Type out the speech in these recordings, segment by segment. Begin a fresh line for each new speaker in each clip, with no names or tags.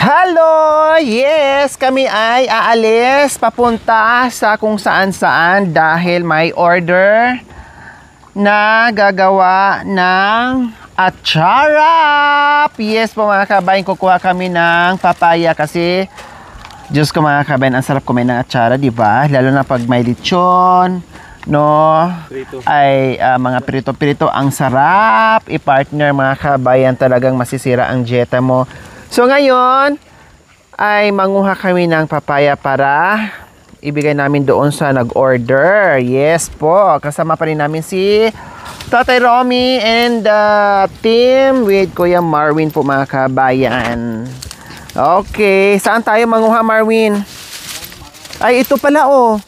Hello! Yes, kami ay aalis papunta sa kung saan-saan dahil may order na gagawa ng acharap. Yes po mga kabayan, kukuha kami ng papaya kasi Diyos ko mga kabayan, ang sarap kumain ng atsara, di ba? Lalo na pag may lechon, no? Prito. Ay mga prito-prito, ang sarap i-partner mga kabayan, talagang masisira ang dieta mo. So ngayon ay manguha kami ng papaya para ibigay namin doon sa nag-order. Yes po, kasama pa rin namin si Tatay Romy and team with Kuya Marwin po mga kabayan. Okay, saan tayo manguha, Marwin? Ay, ito pala oh.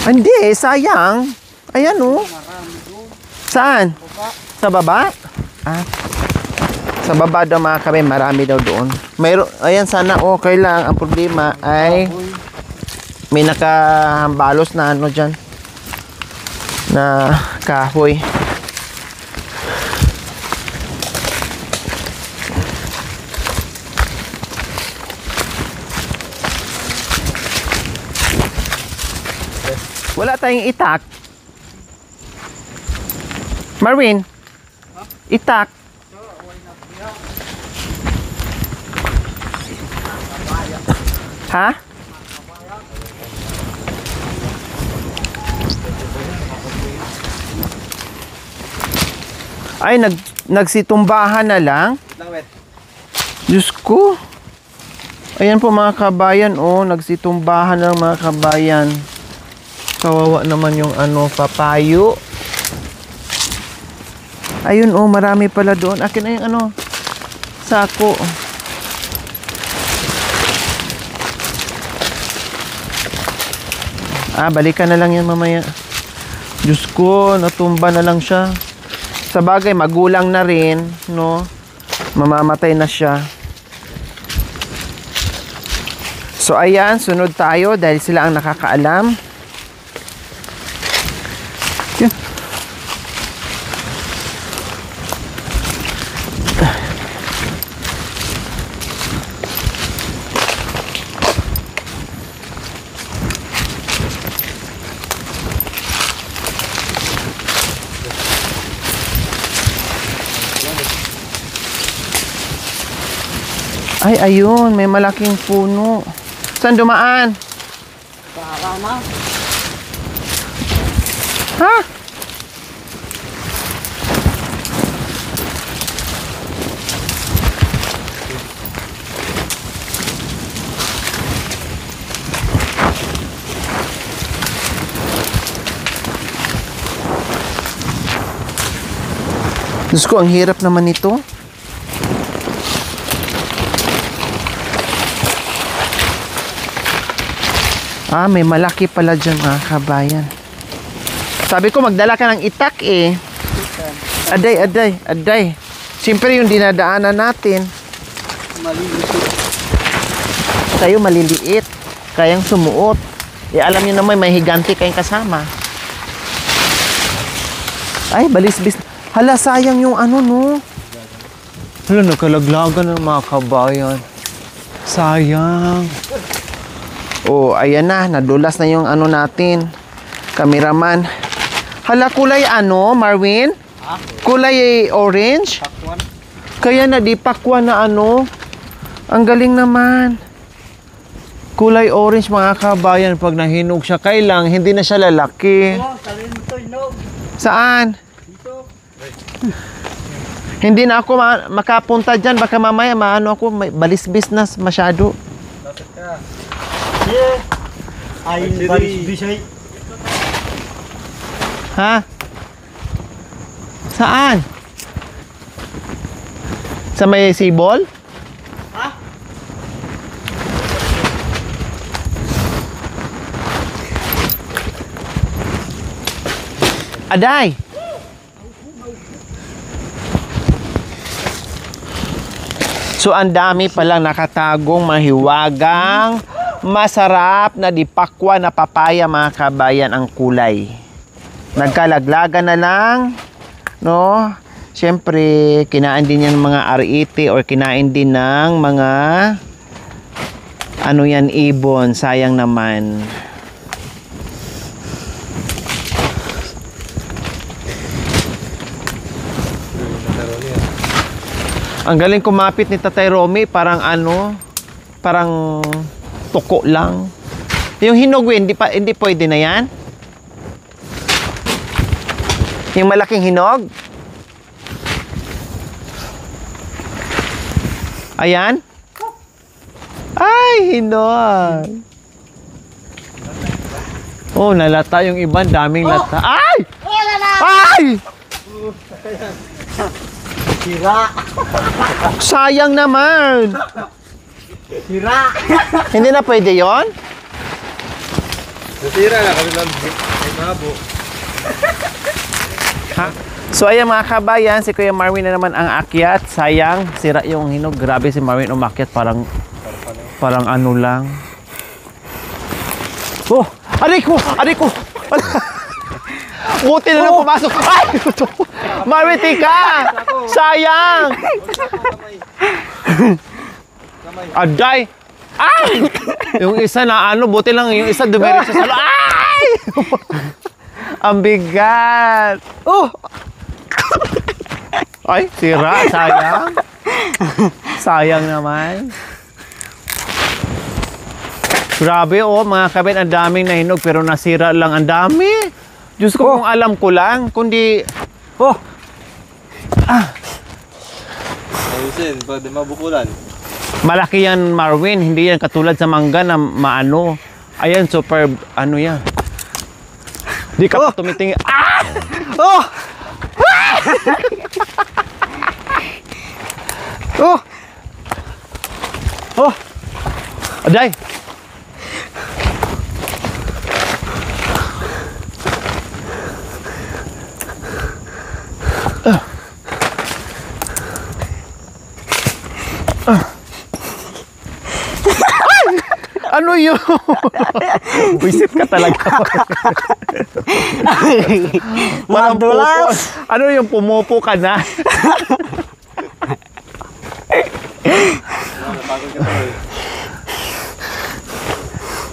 Hindi, sayang. Ayan oh. Saan? Sa baba? Ah. Sa baba daw mga kabayan, marami daw doon. Mayroon, ayan sana okay lang. Ang problema ay may nakahambalos na ano dyan. Na kahoy. Wala tayong itak. Marwin, itak. Ha? Ay, nagsitumbahan na lang? Diyos ko. Ayan po mga kabayan, oh, nagsitumbahan ng mga kabayan. Kawawa naman yung ano, papayo. Ayun, oh, marami pala doon. Akin na yung ano, sako. Balikan na lang yan mamaya. Diyos ko, natumba na lang siya. Sa bagay, magulang na rin, no? Mamamatay na siya. So, ayan, sunod tayo dahil sila ang nakakaalam. Yun. Ay, ayun, may malaking puno. Saan dumaan?
Para na.
Ha? Diyos ko, ang hirap naman ito. May malaki pala dyan mga kabayan. Sabi ko magdala ka ng itak eh. Aday. Siyempre yung dinadaanan natin.
Maliliit.
Kayo maliliit. Kayang sumuot. Alam nyo naman may higanti kayong kasama. Ay, balisbis. Hala, sayang yung ano no. Hala, nakalaglagan ng mga kabayan. Sayang. Oh, ayan na, nadulas na yung ano natin. Cameraman. Hala, kulay ano, Marwin? Ha? Kulay orange?
Pakwan.
Kaya na di pakwan na ano. Ang galing naman. Kulay orange mga kabayan. Pag nahinog siya, kailang hindi na siya lalaki.
Oh, salintoy no.
Saan?
Dito.
Hindi na ako makapunta dyan. Baka mamaya maano ako, may balisbis na masyado.
Dapat ka. Yeah. Ay, balisbisay.
Ha? Saan? Sa may sibol?
Ha?
Aday! So, ang dami palang nakatagong mahiwagang masarap na dipakwa na papaya mga kabayan ang kulay. Nagkalaglagan na lang, no? Siyempre, kinain din yan ng mga RET or kinain din ng mga ano yan, ibon. Sayang naman. Ang galing kumapit ni Tatay Romy, parang ano, parang tuko lang. Yung hinog, hindi pwede na yan? Yung malaking hinog? Ayan? Ay, hinog. Oh, nalata yung iba, daming lata. Ay! Ay!
Sira.
Sayang naman.
Sira.
Hindi na pwede yon?
Nasira na kami lang. Ay, mabo.
Ha? So ayan mga kabayan, si Kuya Marvin na naman ang akyat. Sayang, sira yung hinog. Grabe si Marvin umakyat, parang ano lang. Oh, aray ko! Aray ko! Buti na lang pumasok. Ay! Marvin, tika! Sayang! Aday! Ay! Yung isa na ano, buti lang yung isa dumiretso sa salo. Ay! Ang bigat! Oh! Ay, sira. Sayang. Sayang naman. Grabe, oh, mga kabit, ang daming nahinog pero nasira lang. Ang dami. Diyos ko, kung alam ko lang, kundi... Oh!
Ayusin, pwede mabukulan.
Malaki yan, Marvin. Hindi yan katulad sa mangga na maano. Ayan, super, ano yan. Di ka pa tumitingin. Ah! Oh! Oh! Oh! Aday! Ano yun? Wisit ka talaga.
Madulas.
Ano yung pumupo ka na?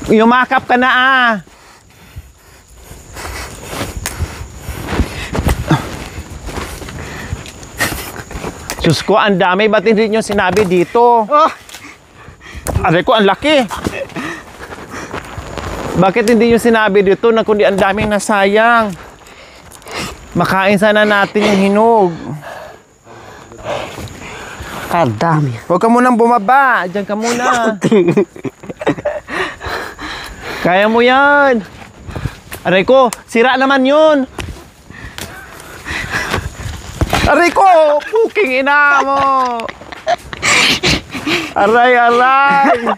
Yumakap ka na ah. Diyos ko, ang dami. Ba't hindi nyo sinabi dito?
Oh.
Aray ko, ang laki. Bakit hindi nyo sinabi dito na kundi ang daming nasayang? Makain sana natin yung hinog.
Kadami.
Huwag ka munang bumaba. Diyan ka muna. Kaya mo yan. Aray ko, sira naman yun. Aray ko, puking ina mo. Aray, aray.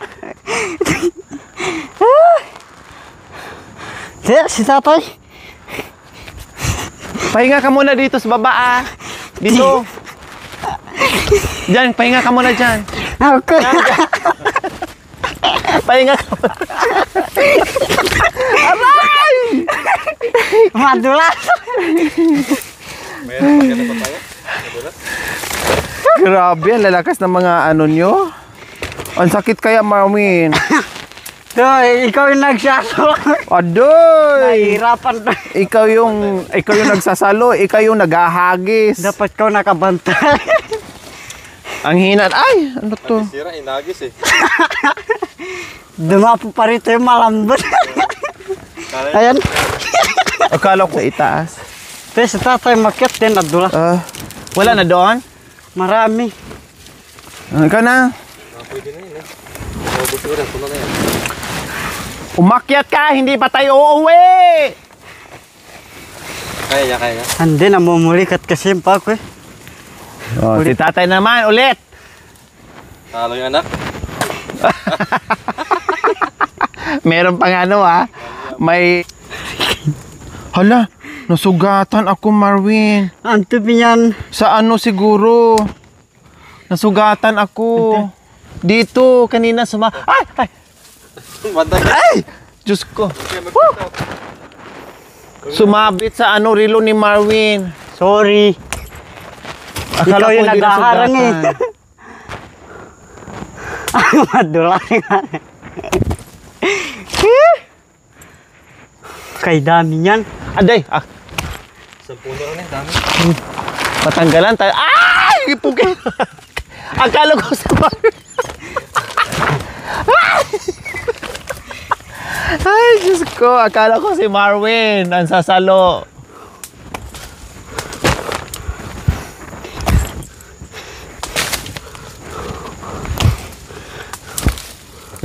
Si tatay.
Pahinga ka muna dito sa baba ah. Dito. Diyan, pahinga ka muna dyan.
Okay.
Pahinga ka muna. Aray!
Madulas.
Mayroon pa ganun pa tayo? Madulas?
Grabe, ang lalakas ng mga ano nyo. Ang sakit kaya, Marvin.
Doy, ikaw yung nagsasalo.
Adoy!
Nahihirapan na.
Ikaw yung nagsasalo, ikaw yung naghahagis.
Dapat kau nakabantay.
Ang hinat. Ay, ano to?
Sira, inagis eh.
Dumapo pa rito yung malambot.
Kala
Ayan.
Akala ko sa itaas.
Pero si tatay makyat din, nadulas.
Wala na doon?
Marami.
Ikaw na.
pwede na yun eh. Maubos ko rin, puno na yan.
Umakyat ka, hindi pa tayo uuwi!
Kaya niya, kaya niya.
Hindi, namumulikat kasi yung pako eh.
Oh, si tatay naman, ulit!
Talo yung anak.
Meron pang ano may... Hala, nasugatan ako, Marvin.
Anto pinyan.
Sa ano siguro? Nasugatan ako. Dito, kanina Ay! Ay!
Madag.
Ay! Diyos ko. Sumabit sa ano, relo ni Marvin.
Sorry. Ikaw yung
hindi
naghaharang eh.
nasugatan.
Madula nga. Kay dami niyan.
Aday,
10 na rin, dami.
patanggalan tayo. Ay! Ipugi! Akala ko sa Ay, Diyos ko. Akala ko si Marwin ang sasalo.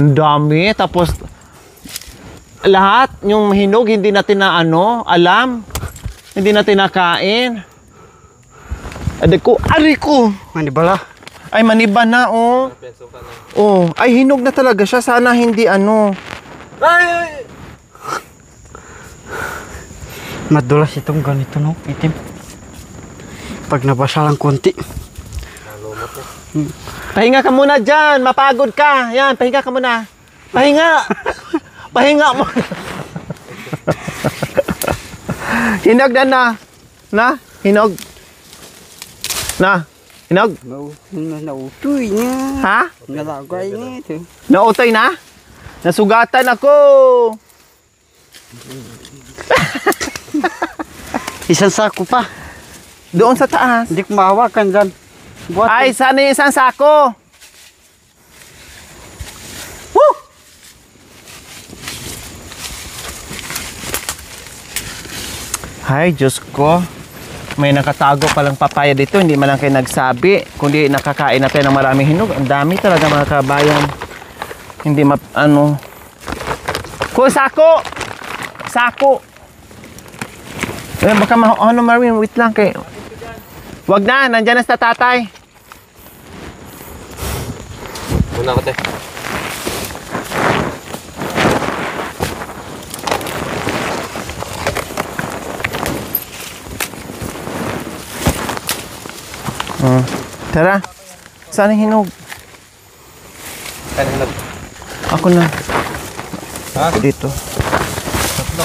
Ang dami. Tapos, lahat, yung hinog, hindi natin na alam. Hindi natin nakain. Aray ko.
Manibala.
Ay, maniba na, oh.
Penso ka na.
Oh, ay hinog na talaga siya. Sana hindi
Ay!
Madulas itong ganito no, itim. Pag nabasa lang konti.
Nalumot eh.
Pahinga ka muna dyan. Mapagod ka. Yan, pahinga ka muna. Pahinga. Pahinga mo. Hinog na. Na? Hinog. Na? Hinog?
Nautoy niya.
Ha?
Nalagay niya ito.
Nautoy na? Nasugatan ako.
Isang sako pa.
Doon sa taas.
Hindi ko mahawakan dyan. Buhat
Ay, sana yung isang sako. Woo! Ay, Diyos ko. May nakatago palang papaya dito. Hindi man lang kayo nagsabi. Kundi nakakain natin ng maraming hinog. Ang dami talaga mga kabayan. Hindi Kung sako! Sako! Eh, baka Marvin, wait lang kay... Wag na, nandyan na sa tatay.
Muna ako, te.
Tara. Saan ang hinog?
Kanina.
Ako na.
Ha?
Dito.
Tatlo.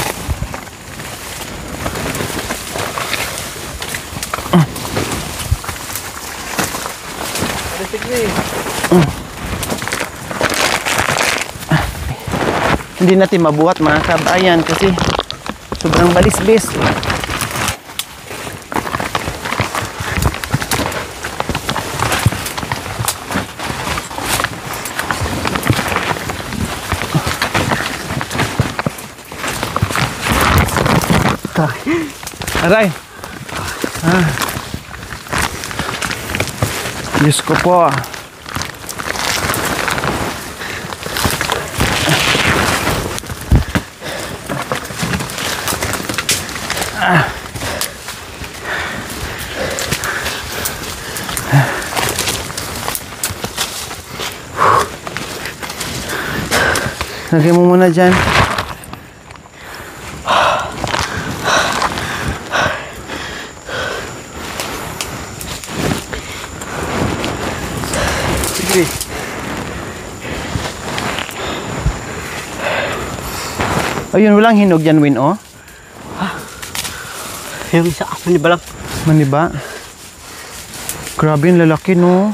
Hindi natin mabuhat mga kabayan kasi sobrang balisbis. Aray. Diyos ko po. Lagay mo muna dyan.
Sige.
Ayun, walang hinog dyan, Win, oh.
Yung isa ako ni Balang.
Maniba. Grabe yung lalaki, no.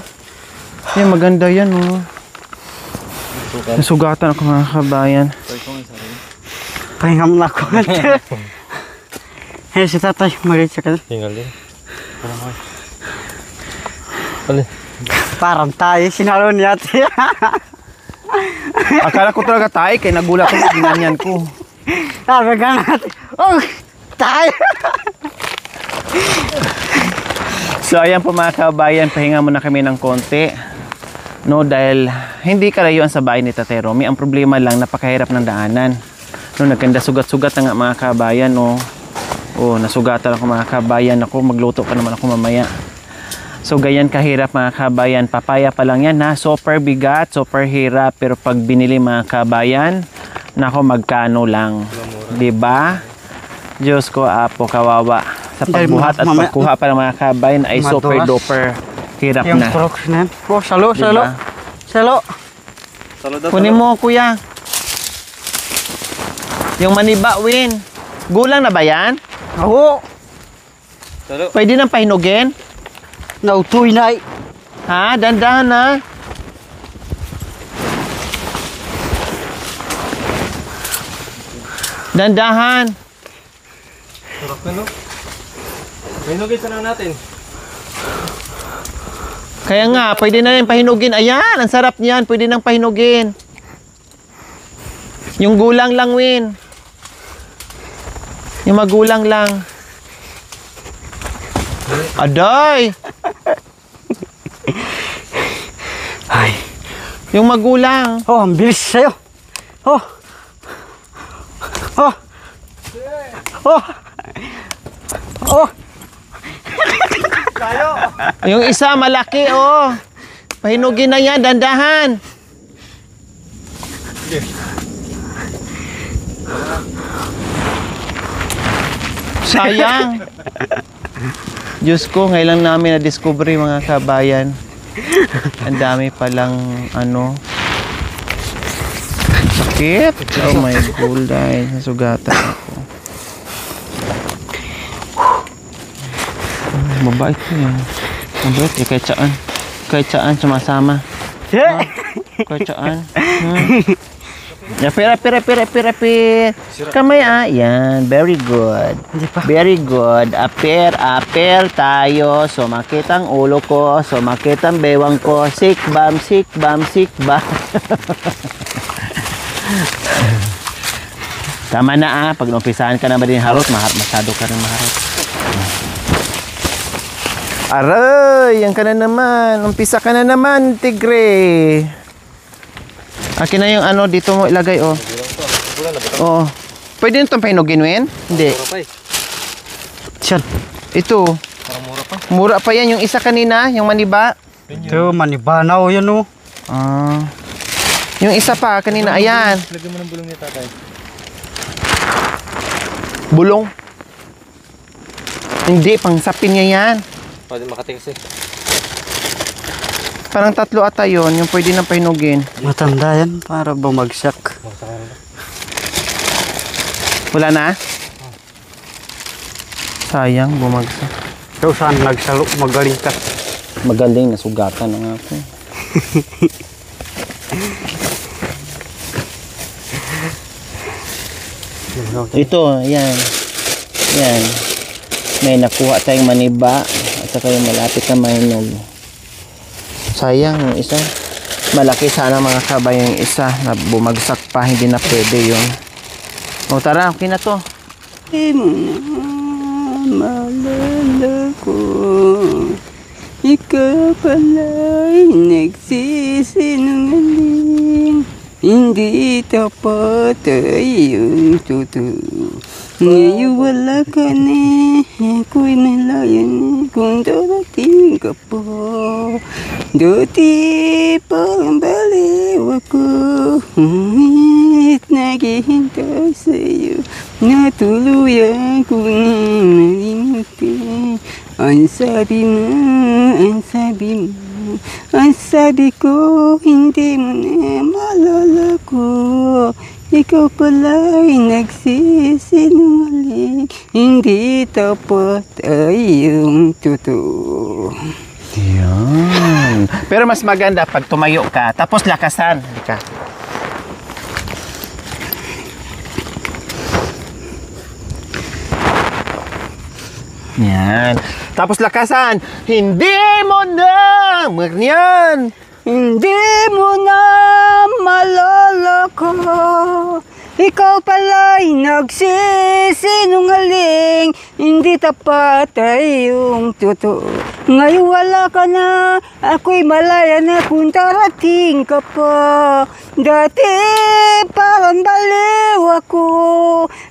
Yan, maganda yan, no. Nasugatan ako mga kabayan.
Pahinga mo na ako. Eh, si tatay, mag-reach ka na.
Tinggal din. Parang ako. Pali.
Parang tayo, sinalo niya ate.
Akala ko talaga tayo, kaya nagulat ko, ginanyan ko.
Sabi ka natin. Oh, tayo.
So, ayan po mga kabayan, pahinga muna kami ng konti. No, dahil hindi kalayuan sa bahay ni Tatay Romy. Ang problema lang, napakahirap ng daanan. No, nagkanda sugat-sugat na nga mga kabayan, no. Oh, nasugatan ako mga kabayan. Ako, magluto pa naman ako mamaya. So, ganyan kahirap mga kabayan. Papaya pa lang yan, ha. Super bigat, super hirap. Pero pag binili mga kabayan, nako, magkano lang. Diba? Diyos ko, apo, kawawa. Sa pagbuhat at pagkuha pa ng mga kabayan ay super duper hirap
Yung
na.
crocs na yan. Oh, salo,
Diba?
salo. Salo.
Salo daw.
Kunin mo, kuya. Yung maniba, Win. Gulang na ba yan?
Oo.
Salo.
Pwede nang pahinugin?
Nautoy na eh.
Ha? Dandahan na. Dandahan.
Sarap na, no? Hinugin sa lang natin.
Kaya nga, pwede na rin pahinugin. Ayan, ang sarap niyan. Pwede nang pahinugin. Yung gulang lang, Win. Yung magulang lang. Aday!
Ay.
Yung magulang.
Oh, ang bilis sa'yo. Oh. Oh. Oh. Oh.
Yung isa malaki, oh. Pahinugin na yan, dandahan. Sayang. Diyos ko, ngayon lang namin na-discover mga kabayan. Ang dami palang ano. Sakit. Oh my gulay. Nasugatan ako. Mabait ko yan. Mabait eh. Kahit saan. Kahit saan sumasama. Kahit saan. Yapir. Kamay yan. Very good. Very good. Apir tayo. Sumakit ang ulo ko. Sumakit ang bewang ko. Sikbam. Tama na pag umpisahan ka na ba din harot, masyado ka rin maharot. Aray, yan ka na naman. Umpisa ka na naman, tigre. Akin na yung ano, dito mo ilagay, oh. Oo. Pwede nyo itong pahinugin, Win? Hindi.
Mura pa eh.
Siyan.
Ito.
Parang mura pa.
Mura pa yan. Yung isa kanina, yung maniba.
Ito, manibanaw yan oh.
Yung isa pa, kanina, ayan.
Lagyan mo ng bulong ni tatay.
Bulong. Hindi, pang sapin niya yan.
Pwede makatikas eh.
Parang 3 ata yun, yung pwede nang pahinugin.
Matanda yan para bumagsak.
Wala na? Sayang, bumagsak.
Ikaw saan nagsalo, magaling ka.
Magaling, nasugatan na nga ako. Ito, yan. Yan. May nakuha tayong maniba at saka yung malapit na mahinog. Sayang yung isa. Malaki sana mga kabay yung isa na bumagsak pa, hindi na pwede yun. O tara, okay na to.
Di mo na malala ko, ikaw pala'y nagsisinungaling. Hindi tapat ay yung totoo. Ngayon wala ka na, ako'y nalayan kung darating ka po. Dati parang baliw ako, ngunit naghihintay sa'yo. Natuluyan ko na nalimutin. Ang sabi mo, ang sabi ko, hindi mo na malala ko. Ikaw pala'y nagsisinungaling, hindi tapat ay yung totoo.
Yan. Pero mas maganda pag tumayo ka, tapos lakasan. Halika. Yan. Tapos lakasan. Hindi mo na. Yan.
Hindi mo na malala ko, ikaw pala'y nagsisinungaling, hindi tapat ay yung totoo. Ngayon wala ka na, ako'y malaya na kung darating ka pa. Dati parang baliw ako,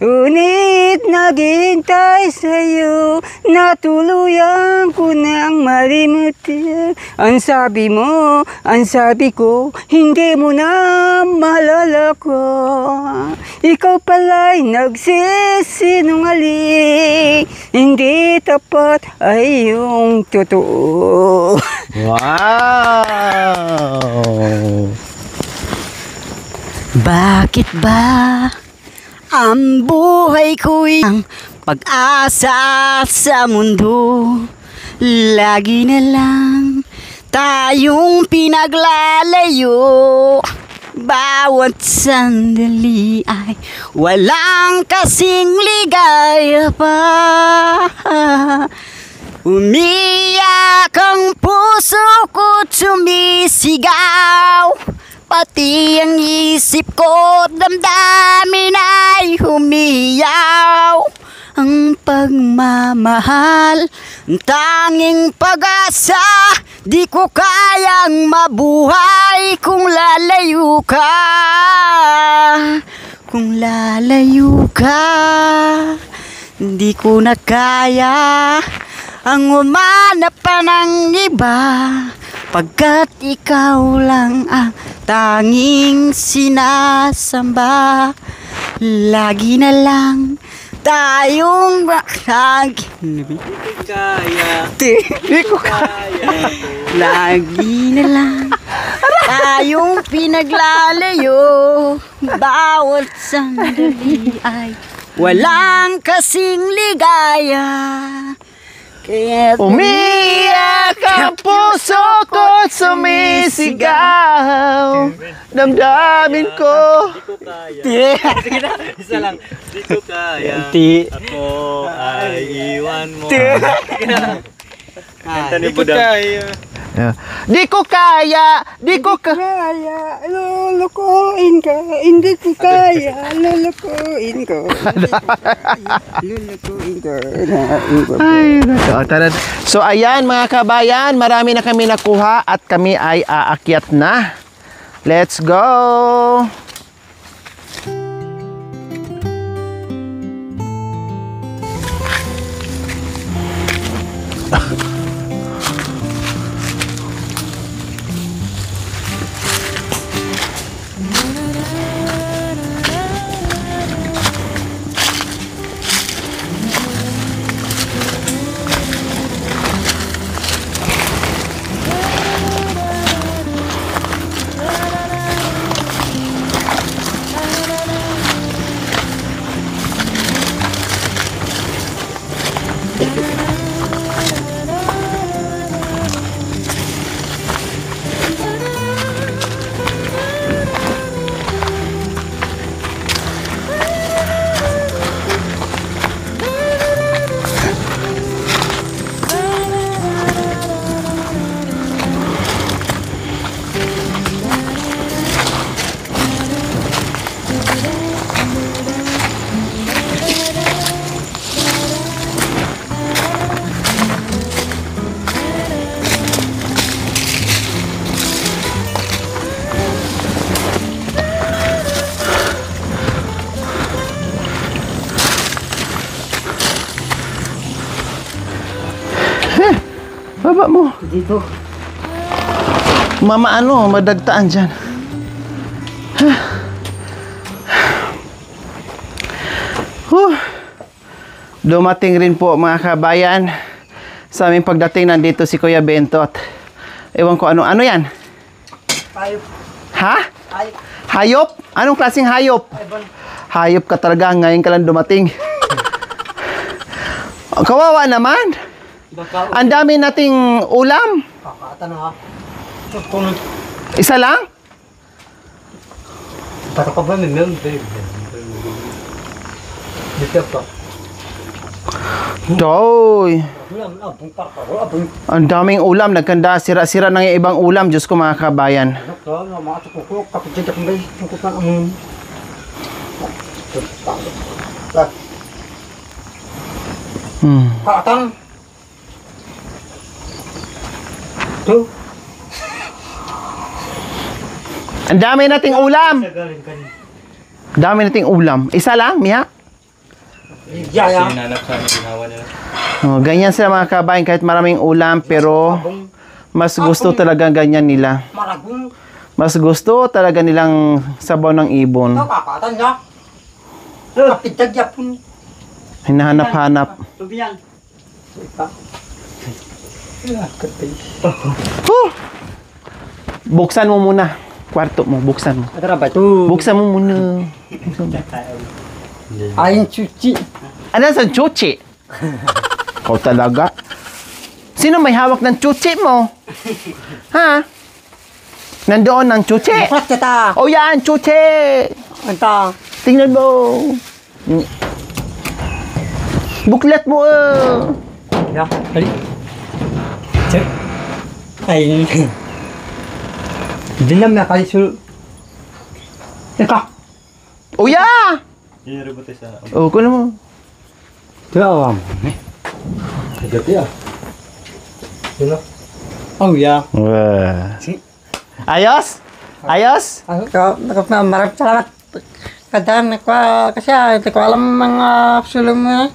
ngunit naghihintay sa'yo. Natuluyan ko nang malimutin. Ang sabi mo, ang sabi ko, hindi mo na malala ko. Ikaw pala'y nagsisinungaling, hindi tapat ay yung totoo.
Wow!
Bakit ba ang buhay ko'y ang pag-asa sa mundo? Lagi na lang tayong pinaglalayo. Bawat sandali ay walang kasing ligaya pa. Umiyak ang puso ko't sumisigaw. Pati ang isip ko, damdamin ay humiyaw. Ang pagmamahal, ang tanging pag-asa. Di ko kayang mabuhay kung lalayo ka. Kung lalayo ka, di ko na kaya ang umanap pa ng iba. Pagkat ikaw lang ang tanging sinasamba. Lagi na lang tayong
Kaya.
Di ko kaya. Lagi na lang tayong pinaglalayo. Bawat sandali ay walang kasing ligaya. Kaya
Umiyak ang puso ko't sumisigaw. Damdamin ko.
Di ko kaya. Sige na, isa lang. Di ko kaya. Ako ay iwan mo. Sige na. Di ko kaya.
Di ko kaya. Di ko
kaya, lulukuin ka. Hindi ko kaya, lulukuin ko. Lulukuin ko.
Ay, nako. Tara. So ayan mga kabayan, marami na kami nakuha at kami ay aakyat na. Let's go! Baba mo.
Dito.
Mama madagtaan dyan. Dumating rin po mga kabayan. Sa aming pagdating nandito si Kuya Bentot. Ewan ko ano yan?
Hayop.
Ha?
Hayop.
Hayop? Anong klaseng hayop? Hayop ka talaga, ngayon ka lang dumating. Kawawa naman. Ang dami nating ulam.
Kakata na ha.
Isa lang?
Para ka ba naman? Dito pa.
Doy. Ang daming ulam. Nagkanda, sira-sira ng ibang ulam. Diyos ko mga kabayan.
Kakatang. Ito.
Ang dami nating ulam. Dami nating ulam. Isa lang, Miha?
Yaya.
Sinanap sa ginawa nila.
Oh, ganyan sila mga kabayan. Kahit maraming ulam, pero mas gusto talaga ganyan nila.
Maragong.
Mas gusto talaga nilang sabaw ng ibon.
Kakatan niya. Kapitag niya po.
Hinahanap-hanap.
Tubiyan.
Buksan mo muna. Kwarto mo, buksan mo.
Atara ba ito?
Buksan mo muna.
Ayin chuchi.
Ano sa chuchi? Kau talaga. Sino may hawak ng chuchi mo? Ha? Nandoon ng chuchi.
Dapat kita.
O yan, chuchi.
Anta.
Tingnan mo. Buklet mo
Ya, tadi. Cek. Ay. Dinam na kali sul. Teka.
O ya.
Iya, ributnya sana.
O, kuno mo.
Tuh.
Jadi ya.
Oh ya.
Wah. Ayos? Ayos?
Ako marap salamat. Kadang ko kasi hindi ko alam mga sulong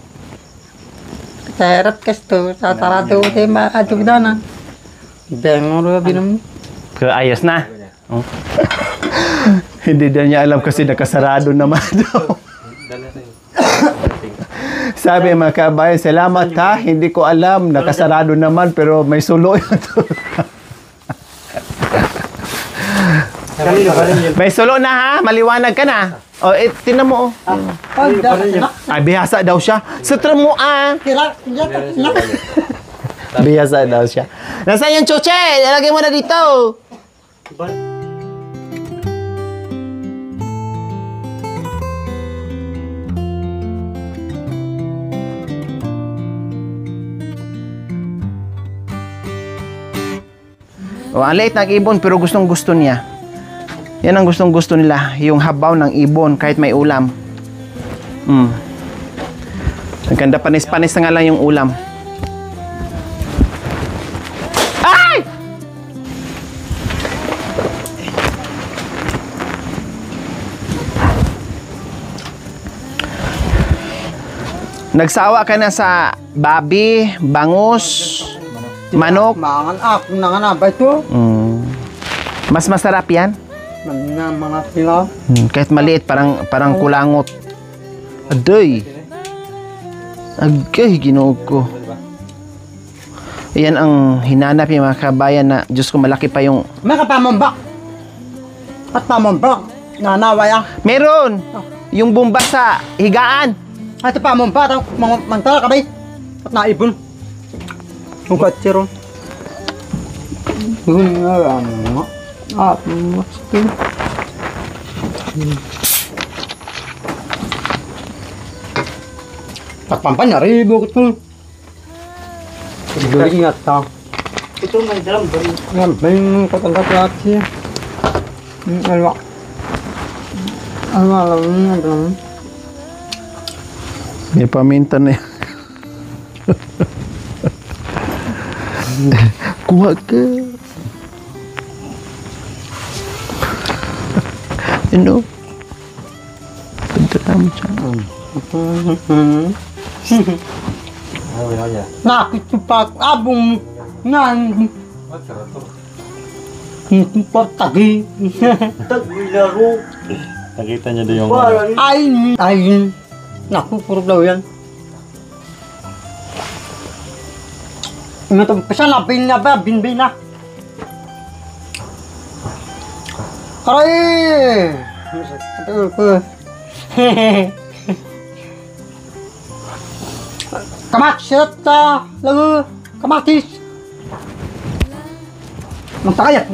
Terat kasto sa tarado de makadugda na. Bengoro binum.
Ayos na. Oh. Hindi daw niya alam kasi nakasarado naman daw. Sabi mga kabayan, salamat ha. Hindi ko alam, nakasarado naman pero may sulo yun. May sulo na ha, maliwanag ka na. O, tinan mo. Ay, bihasa daw siya. Sutra mo Bihasa daw siya. Nasaan yung chuche? Ilagay mo na dito. O, ang liit ng ibon pero gustong gusto niya. Yan ang gustong gusto nila, yung habaw ng ibon kahit may ulam. Maganda panis-panis na nga lang yung ulam. Ay! Nagsawa ka na sa babi, bangus, manok.
Mangan ako na nga na ba ito?
Mas masarap yan.
Mga pila.
Kahit maliit, parang kulangot. Aday! Agay, ginuog ko. Yan ang hinanap yung mga kabayan na, Diyos ko, malaki pa yung...
May kapamambak. At pamambak. Nanaway ah.
Meron! Yung bumba sa higaan.
At pamambak. Mantala ka ba? At naibon. Yung katsiro. Yun nga. Masukin. Takpampan na rin, bukot mo. Galing nga ta. Ito may dalam ba rin? Yan, may katangkat lahat siya. Alwa. Alwa lang nga dalam.
May paminta na yan. Kuha ka. Ano? Pagdala mo siya.
Nakitupak abong nan. Tupak tagi. Taglaro.
Nakita niya doon yung...
Ay. Naku, puro daw yan. Ito, pasal na, bin na ba? Bin na. Aray! Kamatis ta lagu kamatis. Magtakayat.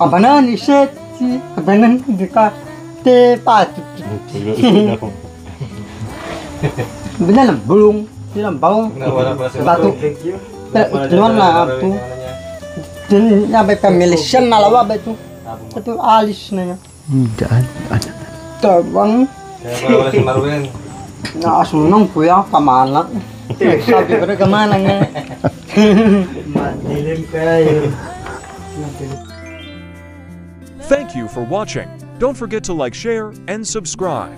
Abanan iset si abanan di ka te pat. Benar bulung, tidak bau. Batu. Keluar lah tu. Dan sampai pemilisan nalawa betul. Itu alis na yan.
Daan.
Tabang.
Wala si Marwin.
Nakasunong kuya, kamalang. Sabi ko rin kamalang na. Madilim kayo.
Thank you for watching. Don't forget to like, share, and subscribe.